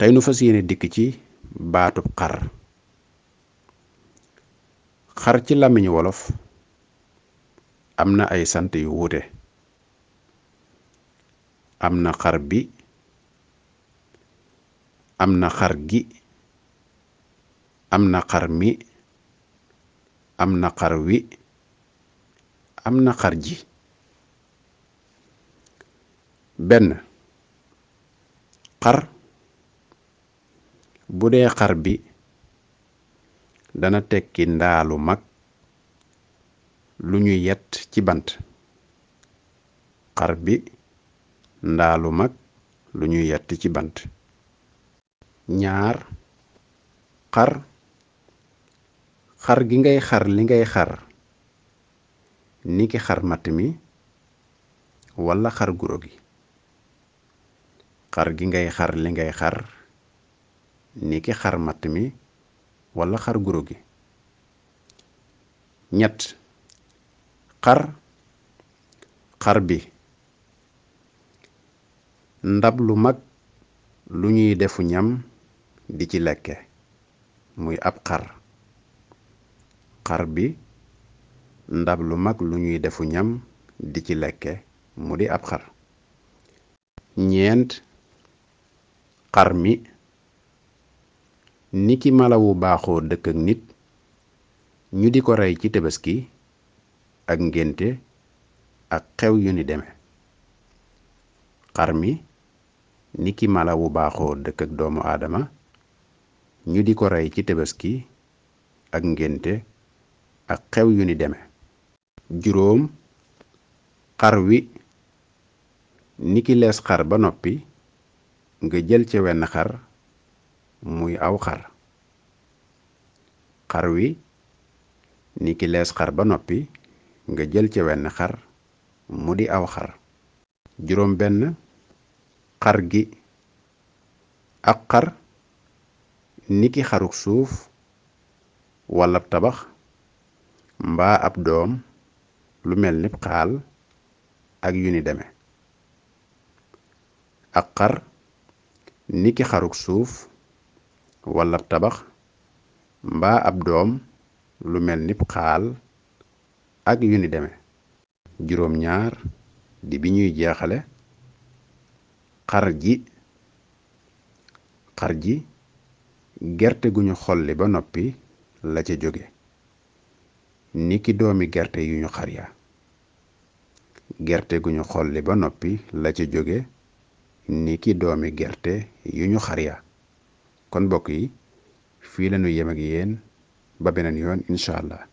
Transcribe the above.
tey nu fas yéene dikk ci baatub xar. xar ci làmmiñu wolof am na ay sant yu wuute. am na xar bi, am na xar gi, am na xar mi, am na xar wi, am na xar ji. benn xar bu dee xar bi dana tekki ndaa lu mag lu ñu yett ci bant. xar bi ndaa lu mag lu ñu yett ci bant. ñaar xar gi ngay xar li ngay xar niki xar matt mi walla xar guro gi. xar gi ngay xar li ngay xar niki xar matt mi walla xar guro gi. ñett xar bi ndab lu mag lu ñuy defu ñam di ci lekke muy ab xar. xar bi ndab lu mag lu ñuy defu ñam di ci lekke mu di ab xar. ñeent xar mi niki malawu baaxoo dëkk ak nit ñu di ko rey ci tabaski ak ngénte ak xew yu ni deme. xar mi niki malawu baaxoo dëkk ak doomu aadama ñu di ko rey ci tabaski ak ngénte ak xew yu ni deme. juróom xar wi niki lees xar ba noppi nga jël ca wenn xar muy aw xar. xar wi niki lees xar ba noppi nga jël ca wenn xar mu di aw xar. juróom benn xar gi ak xar niki xaruk suuf walla tabax mbaa ab doom lu mel ni xaal ak yu ni deme. ak xar niki xaruk suuf walla tabax mbaa ab doom lu mel ni xaal ak yu ni deme. juróom ñaar di bi ñuy jeexale xar ji gerte gu ñu xolli ba noppi la ca jóge niki doomi gerte yu ñu xar ya. gerte gu ñu xolli ba noppi la ca jóge niki doomi gerte yu ñu xar ya. kon mbokk yi fii lañu yem ak yéen ba beneen yoon incha allah.